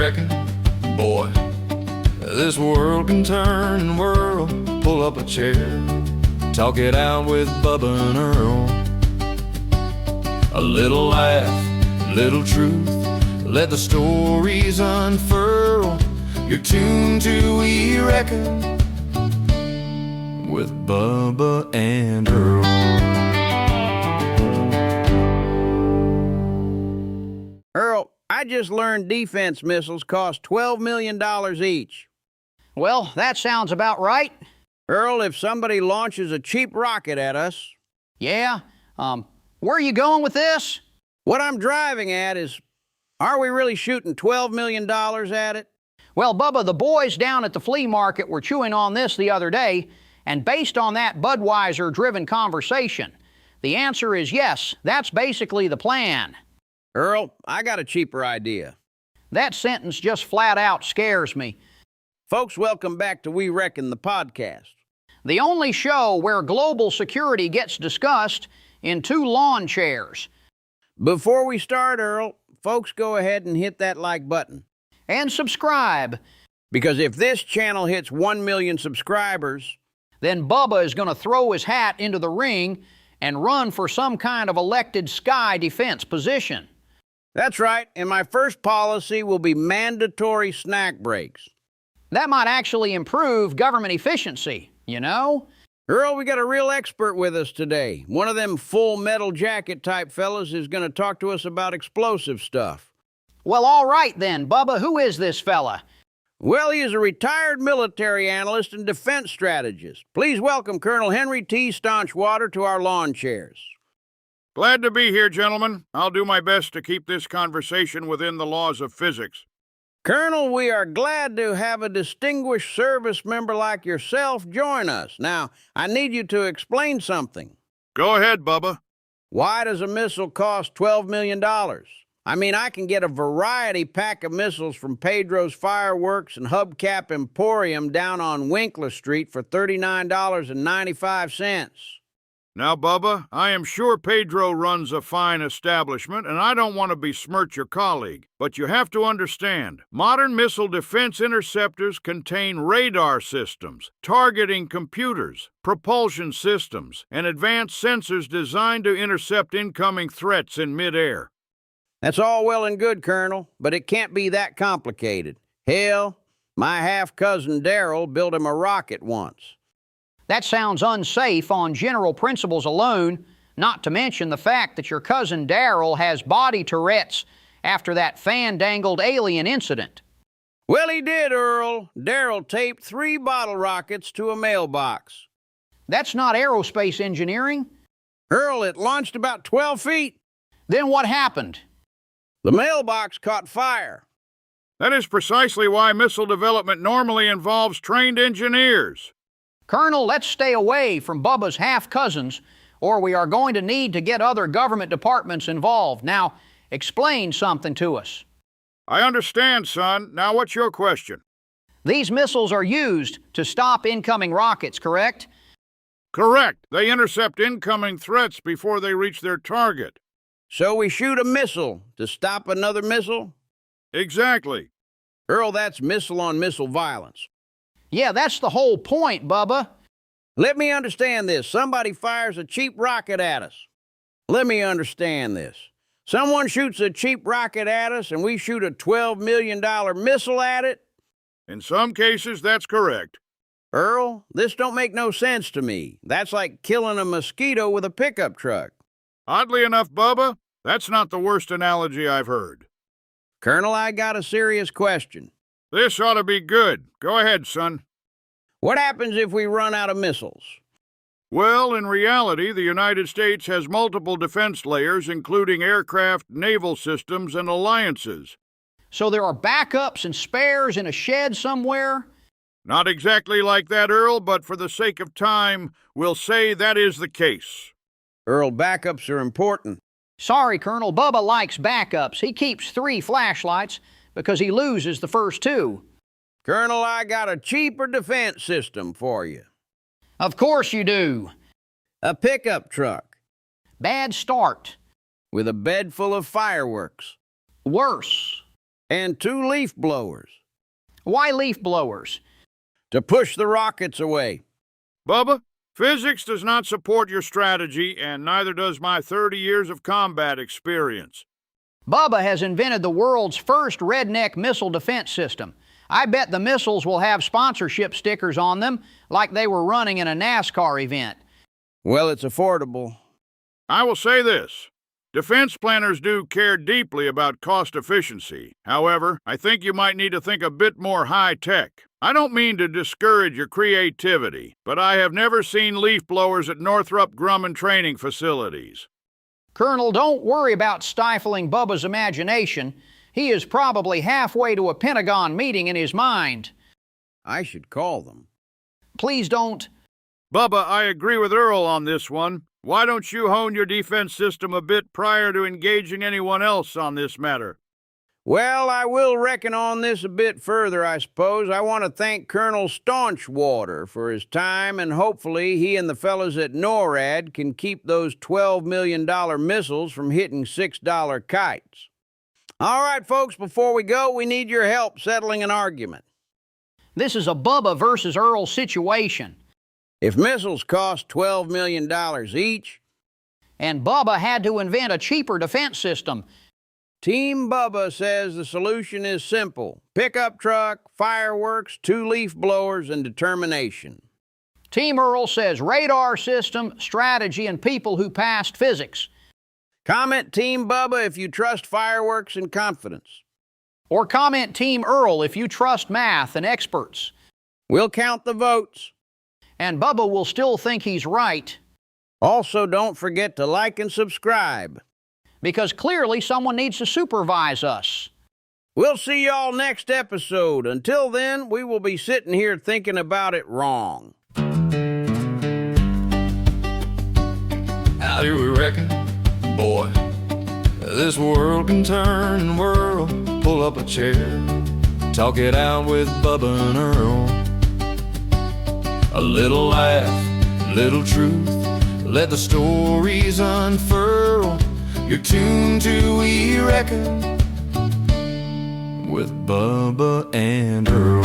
reckon, boy, this world can turn and whirl. Pull up a chair, talk it out with Bubba and Earl. A little laugh, little truth, let the stories unfurl. You're tuned to We Reckon with Bubba and Earl. Earl, I just learned defense missiles cost $12 million each. Well, that sounds about right. Earl, if somebody launches a cheap rocket at us... Yeah? Where are you going with this? What I'm driving at is, are we really shooting $12 million at it? Well, Bubba, the boys down at the flea market were chewing on this the other day, and based on that Budweiser-driven conversation, the answer is yes, that's basically the plan. Earl, I got a cheaper idea. That sentence just flat out scares me. Folks, welcome back to We Reckon, the podcast. The only show where global security gets discussed in two lawn chairs. Before we start, Earl, folks, go ahead and hit that like button. And subscribe. Because if this channel hits 1 million subscribers, then Bubba is going to throw his hat into the ring and run for some kind of elected sky defense position. That's right, and my first policy will be mandatory snack breaks. That might actually improve government efficiency, you know? Earl, we got a real expert with us today. One of them full metal jacket type fellas is going to talk to us about explosive stuff. Well, all right then, Bubba, who is this fella? Well, he is a retired military analyst and defense strategist. Please welcome Colonel Henry T. Staunchwater to our lawn chairs. Glad to be here, gentlemen. I'll do my best to keep this conversation within the laws of physics. Colonel, we are glad to have a distinguished service member like yourself join us. Now, I need you to explain something. Go ahead, Bubba. Why does a missile cost $12 million? I mean, I can get a variety pack of missiles from Pedro's Fireworks and Hubcap Emporium down on Winkler Street for $39.95. Now, Bubba, I am sure Pedro runs a fine establishment, and I don't want to besmirch your colleague, but you have to understand, modern missile defense interceptors contain radar systems, targeting computers, propulsion systems, and advanced sensors designed to intercept incoming threats in midair. That's all well and good, Colonel, but it can't be that complicated. Hell, my half-cousin Darrell built him a rocket once. That sounds unsafe on general principles alone, not to mention the fact that your cousin Darrell has body Tourette's after that fan-dangled alien incident. Well, he did, Earl. Darrell taped 3 bottle rockets to a mailbox. That's not aerospace engineering. Earl, it launched about 12 feet. Then what happened? The mailbox caught fire. That is precisely why missile development normally involves trained engineers. Colonel, let's stay away from Bubba's half-cousins, or we are going to need to get other government departments involved. Now, explain something to us. I understand, son. Now what's your question? These missiles are used to stop incoming rockets, correct? Correct. They intercept incoming threats before they reach their target. So we shoot a missile to stop another missile? Exactly. Earl, that's missile-on-missile violence. Yeah, that's the whole point, Bubba. Let me understand this. Somebody fires a cheap rocket at us. Let me understand this. Someone shoots a cheap rocket at us and we shoot a $12 million missile at it? In some cases, that's correct. Earl, this don't make no sense to me. That's like killing a mosquito with a pickup truck. Oddly enough, Bubba, that's not the worst analogy I've heard. Colonel, I got a serious question. This ought to be good. Go ahead, son. What happens if we run out of missiles? Well, in reality, the United States has multiple defense layers, including aircraft, naval systems, and alliances. So there are backups and spares in a shed somewhere? Not exactly like that, Earl, but for the sake of time, we'll say that is the case. Earl, backups are important. Sorry, Colonel, Bubba likes backups. He keeps 3 flashlights because he loses the first 2. Colonel, I got a cheaper defense system for you. Of course you do. A pickup truck. Bad start. With a bed full of fireworks. Worse. and 2 leaf blowers. Why leaf blowers? To push the rockets away. Bubba, physics does not support your strategy, and neither does my 30 years of combat experience. Bubba has invented the world's first redneck missile defense system. I bet the missiles will have sponsorship stickers on them like they were running in a NASCAR event. Well, it's affordable. I will say this. Defense planners do care deeply about cost efficiency. However, I think you might need to think a bit more high-tech. I don't mean to discourage your creativity, but I have never seen leaf blowers at Northrop Grumman training facilities. Colonel, don't worry about stifling Bubba's imagination. He is probably halfway to a Pentagon meeting in his mind. I should call them. Please don't. Bubba, I agree with Earl on this one. Why don't you hone your defense system a bit prior to engaging anyone else on this matter? Well, I will reckon on this a bit further, I suppose. I want to thank Colonel Staunchwater for his time, and hopefully he and the fellas at NORAD can keep those $12 million missiles from hitting $6 kites. All right, folks, before we go, we need your help settling an argument. This is a Bubba versus Earl situation. If missiles cost $12 million each, and Bubba had to invent a cheaper defense system, Team Bubba says the solution is simple. Pickup truck, fireworks, 2 leaf blowers, and determination. Team Earl says radar system, strategy, and people who passed physics. Comment Team Bubba if you trust fireworks and confidence. Or comment Team Earl if you trust math and experts. We'll count the votes. And Bubba will still think he's right. Also, don't forget to like and subscribe. Because clearly someone needs to supervise us. We'll see y'all next episode. Until then, we will be sitting here thinking about it wrong. How do we reckon, boy? This world can turn and whirl. Pull up a chair, talk it out with Bubba and Earl. A little laugh, little truth, let the stories unfurl. You're tuned to We Reckon with Bubba and Earl.